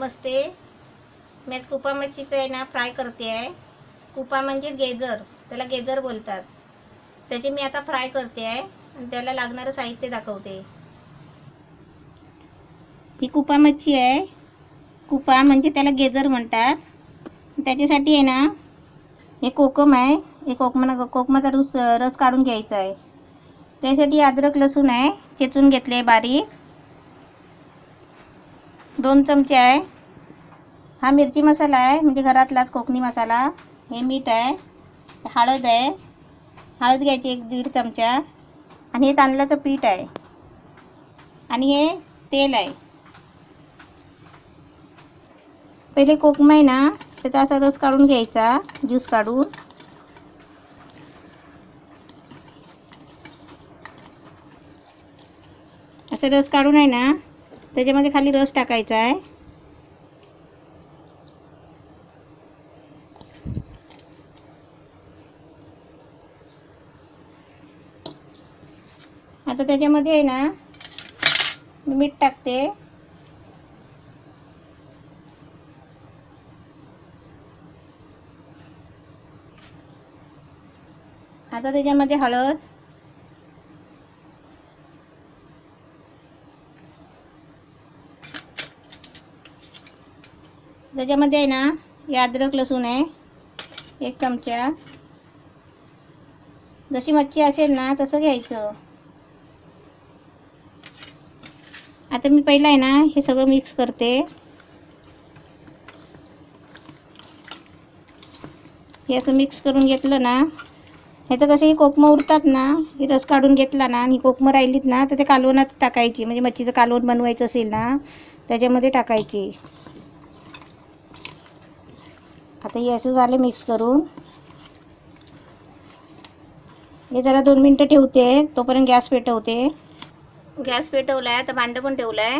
नमस्ते. मी आज कुपा मच्छीचं आहे ना फ्राय करते आहे. कुपा म्हणजे गेजर, त्याला गेजर बोलतात. त्याचे मी आता फ्राय करते आहे आणि त्याला लागणारं साहित्य दाखवते. ही कुपा मच्छी आहे. कुपा म्हणजे त्याला गेजर म्हणतात. त्याच्यासाठी आहे ना हे कोकम आहे. हे कोकमाचा रस काढून घ्यायचा आहे. त्यासाठी अद्रक लसूण आहे, चेचून घेतले बारीक. 2 चमचे आहे. हा मिरची मसाला आहे, म्हणजे घरातलाच कोकणी मसाला. हे मीठ आहे, हळद आहे, हळद घ्यायची 1-1.5 चमचा. आणि हे तांदळाचं पीठ आहे आणि हे तेल आहे. पहिले कोकम आहे ना त्याचा असा रस काढून घ्यायचा, ज्यूस काढून. असं रस काढून आहे ना त्याच्यामध्ये खाली रस टाकायचा आहे. आता त्याच्यामध्ये आहे ना मीठ टाकते. आता त्याच्यामध्ये हळद, त्याच्यामध्ये आहे ना हे अद्रक लसूण आहे 1 चमचा. जशी मच्छी असेल ना तसं घ्यायचं. आता मी पहिला आहे ना हे सगळं मिक्स करते. हे असं मिक्स करून घेतलं ना, ह्याचं कसं ही कोकमं उरतात ना, ही रस काढून घेतला ना आणि कोकमं राहिलीत ना तर ते कालवणात टाकायची. म्हणजे मच्छीचं कालवण बनवायचं असेल ना त्याच्यामध्ये टाकायची. आता हे असं झालं मिक्स करून. हे जरा 2 मिनटं ठेवते, तोपर्यंत गॅस पेटवते. गॅस पेटवला आहे, आता भांडं पण ठेवलं आहे.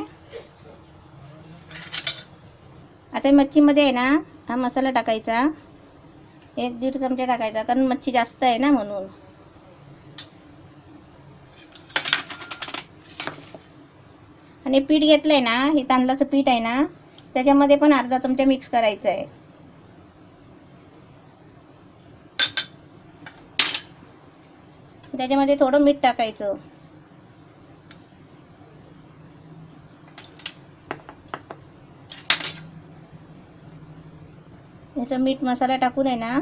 आता मच्छीमध्ये आहे ना हा मसाला टाकायचा, 1-1.5 चमचा टाकायचा, कारण मच्छी जास्त आहे ना म्हणून. आणि पीठ घेतलं आहे ना, हे तांदळाचं पीठ आहे ना, त्याच्यामध्ये पण अर्धा चमचा मिक्स करायचं आहे. त्याच्यामध्ये थोडं मीठ टाकायचं. याचं मीठ मसाला टाकून आहे ना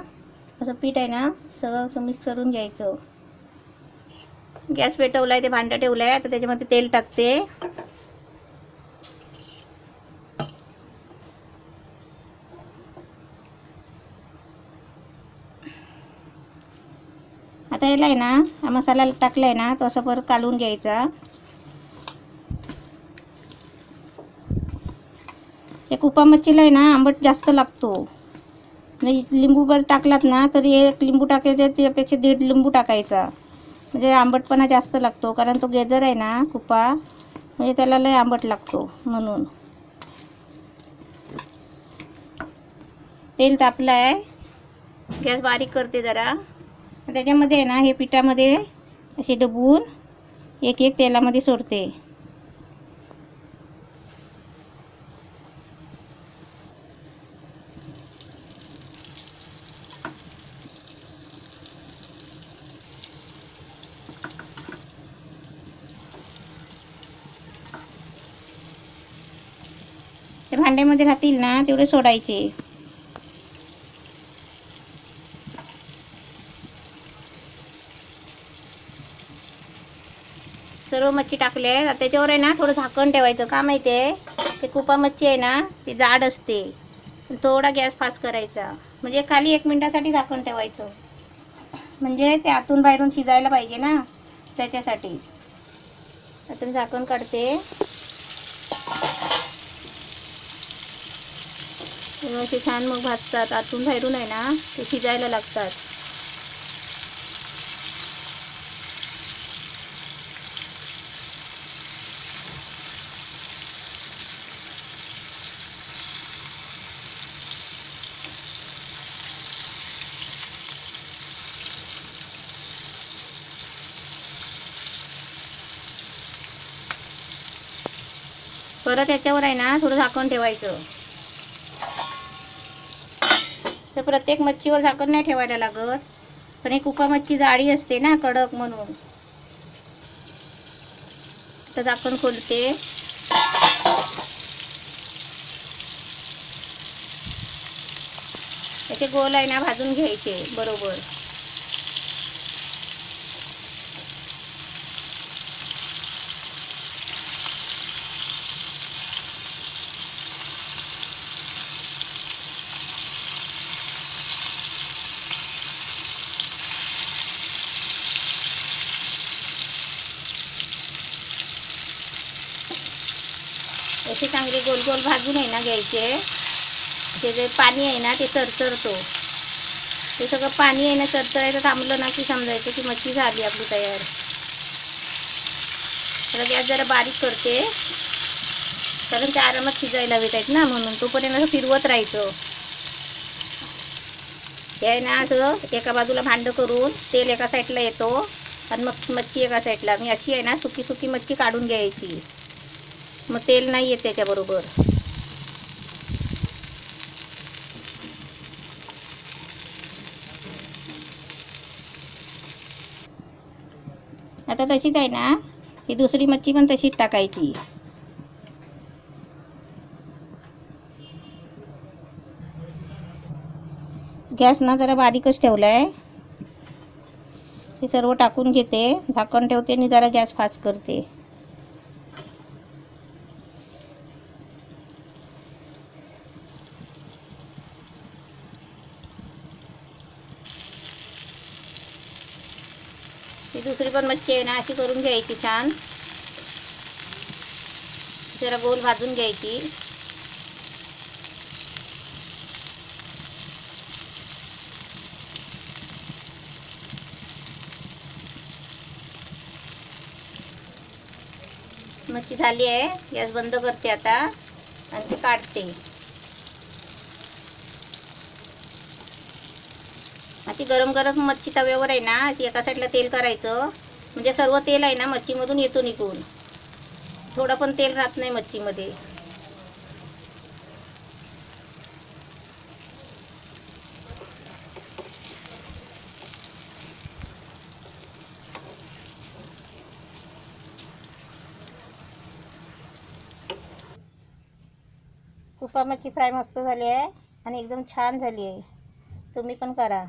असं पीठ आहे ना सगळं असं मिक्स करून घ्यायचं. गॅस पेटवला आहे, ते भांडं ठेवलं आहे. आता त्याच्यामध्ये तेल टाकते. आता याला आहे ना हा मसाला टाकला आहे ना तो असं परत कालवून घ्यायचा. या कुपा मच्छीला आहे ना आंबट जास्त लागतो. म्हणजे लिंबू पण टाकलात ना तरी 1 लिंबू टाकायचं, त्यापेक्षा 1.5 लिंबू टाकायचा. म्हणजे आंबटपणा जास्त लागतो, कारण तो गेजर आहे ना कुपा, म्हणजे त्याला लय आंबट लागतो म्हणून. तेल तापलं आहे, गॅस बारीक करते जरा. त्याच्यामध्ये आहे ना हे पिठामध्ये असे डबून 1-1 तेलामध्ये सोडते. ते भांड्यामध्ये राहतील ना तेवढे सोडायचे. सर्व मच्छी टाकले आहे. त्याच्यावर आहे ना थोडं झाकण ठेवायचं. का माहिती आहे, ते कुपा मच्छी आहे ना ती जाड असते. थोडा गॅस फास्ट करायचा, म्हणजे खाली 1 मिनिटासाठी झाकण ठेवायचं. म्हणजे ते आतून बाहेरून शिजायला पाहिजे ना, त्याच्यासाठी. आता झाकण काढते. असे छान मग भाजतात, आतून बाहेरून आहे ना ते शिजायला लागतात. परत याच्यावर आहे ना थोडं झाकण ठेवायचं. तर प्रत्येक मच्छीवर झाकण नाही ठेवायला लागत, पण ही कुपा मच्छी जाडी असते ना कडक म्हणून. तर झाकण खोलते. त्याचे गोल आहे ना भाजून घ्यायचे बरोबर. असे चांगले गोल गोल भाजून आहे ना घ्यायचे. ते जे पाणी आहे ना ते चरचरतो, ते सगळं पाणी आहे ना चरचरायचं थांबलं ना की समजायचं की मच्छी झाली आपली तयार. तर गॅस जरा बारीक करते, कारण ते आरामात शिजायला हवेत आहेत ना, म्हणून तोपर्यंत असं फिरवत राहायचं. हे आहे ना असं एका बाजूला भांडं करून तेल एका साईडला येतो आणि मग मच्छी एका साईडला. मी अशी आहे ना सुकी सुकी मच्छी काढून घ्यायची, मग तेल नाही येत त्याच्याबरोबर. आता तशीच आहे ना ही दुसरी मच्छी पण तशीच टाकायची. गॅस ना जरा बारीकच ठेवला आहे. हे सर्व टाकून घेते, झाकण ठेवते आणि जरा गॅस फास्ट करते. ही दुसरी पण मच्छी आहे ना अशी करून घ्यायची छान, जरा गोल भाजून घ्यायची. मच्छी झाली आहे, गॅस बंद करते आता आणि ते काढते. अशी गरम गरम मच्छी तव्यावर आहे ना अशी एका साईडला तेल करायचं, म्हणजे सर्व तेल आहे ना मच्छीमधून येतो निघून, थोडं पण तेल राहत नाही मच्छीमध्ये. कुपा मच्छी फ्राय मस्त झाली आहे आणि एकदम छान झाली आहे. तुम्ही पण करा.